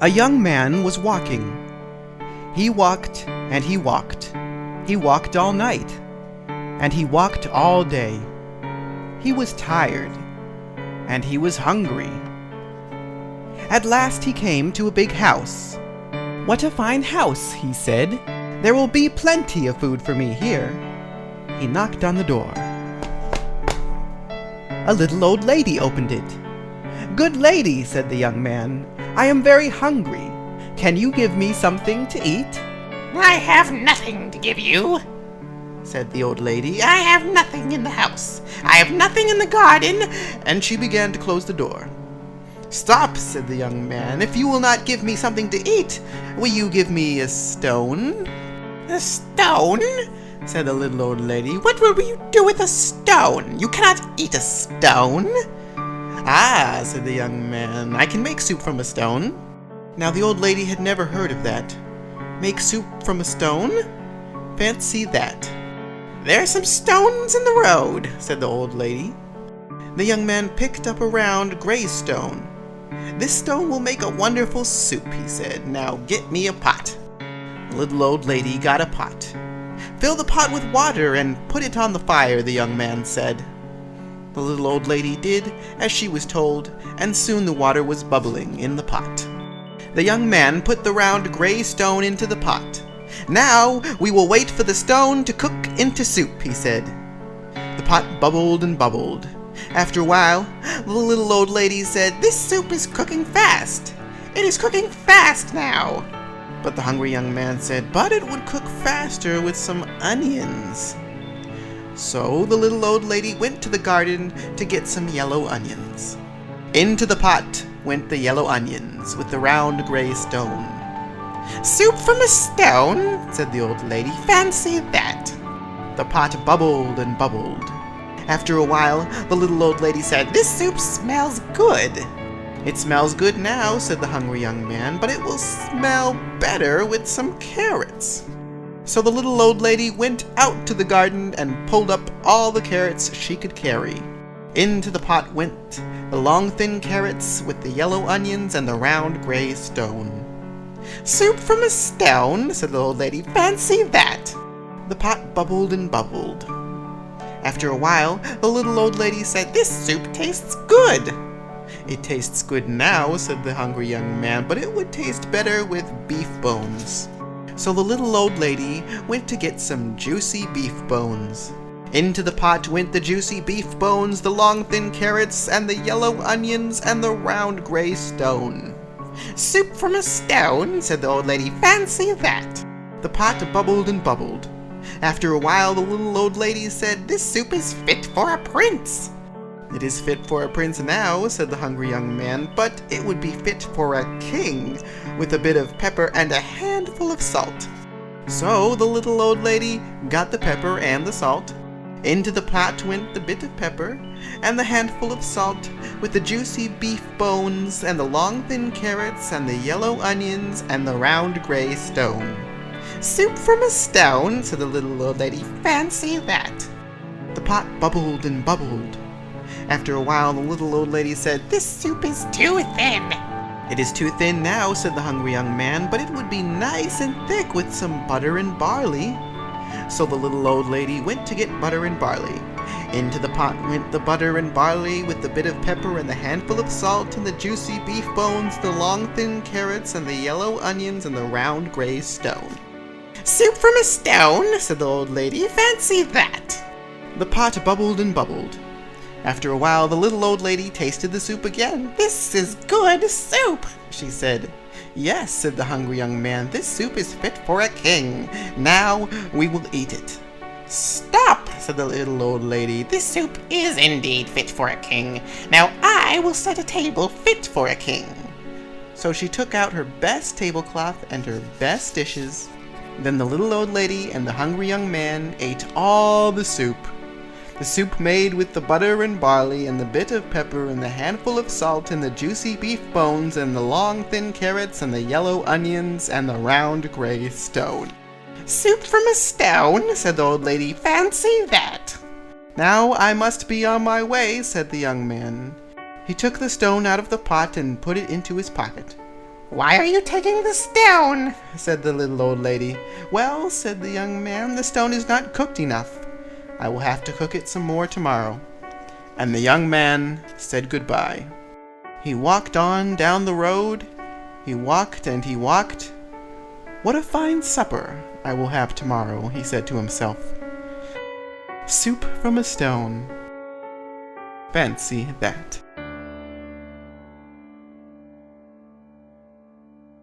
A young man was walking. He walked and he walked. He walked all night, and he walked all day. He was tired, and he was hungry. At last he came to a big house. "What a fine house," he said. "There will be plenty of food for me here." He knocked on the door. A little old lady opened it. "Good lady," said the young man, "I am very hungry. Can you give me something to eat?" "I have nothing to give you," said the old lady. "I have nothing in the house. I have nothing in the garden." And she began to close the door. "Stop," said the young man. "If you will not give me something to eat, will you give me a stone?" "A stone?" said the little old lady. "What will you do with a stone? You cannot eat a stone." "Ah," said the young man, "I can make soup from a stone." Now the old lady had never heard of that. Make soup from a stone? Fancy that. "There are some stones in the road," said the old lady. The young man picked up a round gray stone. "This stone will make a wonderful soup," he said. "Now get me a pot." The little old lady got a pot. "Fill the pot with water and put it on the fire," the young man said. The little old lady did as she was told, and soon the water was bubbling in the pot. The young man put the round gray stone into the pot. "Now we will wait for the stone to cook into soup," he said. The pot bubbled and bubbled. After a while, the little old lady said, "This soup is cooking fast. It is cooking fast now." But the hungry young man said, "But it would cook faster with some onions." So the little old lady went to the garden to get some yellow onions. Into the pot went the yellow onions with the round gray stone. "Soup from a stone," said the old lady. "Fancy that." The pot bubbled and bubbled. After a while, the little old lady said, "This soup smells good." "It smells good now," said the hungry young man, "but it will smell better with some carrots." So the little old lady went out to the garden and pulled up all the carrots she could carry. Into the pot went the long thin carrots with the yellow onions and the round gray stone. "Soup from a stone," said the old lady. "Fancy that." The pot bubbled and bubbled. After a while, the little old lady said, "This soup tastes good." "It tastes good now," said the hungry young man, "but it would taste better with beef bones." So the little old lady went to get some juicy beef bones. Into the pot went the juicy beef bones, the long thin carrots, and the yellow onions, and the round gray stone. "Soup from a stone," said the old lady. "Fancy that." The pot bubbled and bubbled. After a while, the little old lady said, "This soup is fit for a prince." "It is fit for a prince now," said the hungry young man, "but it would be fit for a king, with a bit of pepper and a handful of salt." So the little old lady got the pepper and the salt. Into the pot went the bit of pepper and the handful of salt, with the juicy beef bones and the long thin carrots and the yellow onions and the round gray stone. "Soup from a stone," said the little old lady. "Fancy that." The pot bubbled and bubbled. After a while, the little old lady said, "This soup is too thin." "It is too thin now," said the hungry young man, "but it would be nice and thick with some butter and barley." So the little old lady went to get butter and barley. Into the pot went the butter and barley with the bit of pepper and the handful of salt and the juicy beef bones, the long thin carrots and the yellow onions and the round gray stone. "Soup from a stone," said the old lady. "Fancy that." The pot bubbled and bubbled. After a while, the little old lady tasted the soup again. "This is good soup," she said. "Yes," said the hungry young man, "this soup is fit for a king. Now we will eat it." "Stop," said the little old lady. "This soup is indeed fit for a king. Now I will set a table fit for a king." So she took out her best tablecloth and her best dishes. Then the little old lady and the hungry young man ate all the soup. The soup made with the butter and barley and the bit of pepper and the handful of salt and the juicy beef bones and the long thin carrots and the yellow onions and the round gray stone. "Soup from a stone," said the old lady. "Fancy that." "Now I must be on my way," said the young man. He took the stone out of the pot and put it into his pocket. Why are you taking the stone? said the little old lady. Well, said the young man, the stone is not cooked enough. I will have to cook it some more tomorrow. And the young man said goodbye. He walked on down the road. He walked and he walked. What a fine supper I will have tomorrow, he said to himself. Soup from a stone. Fancy that.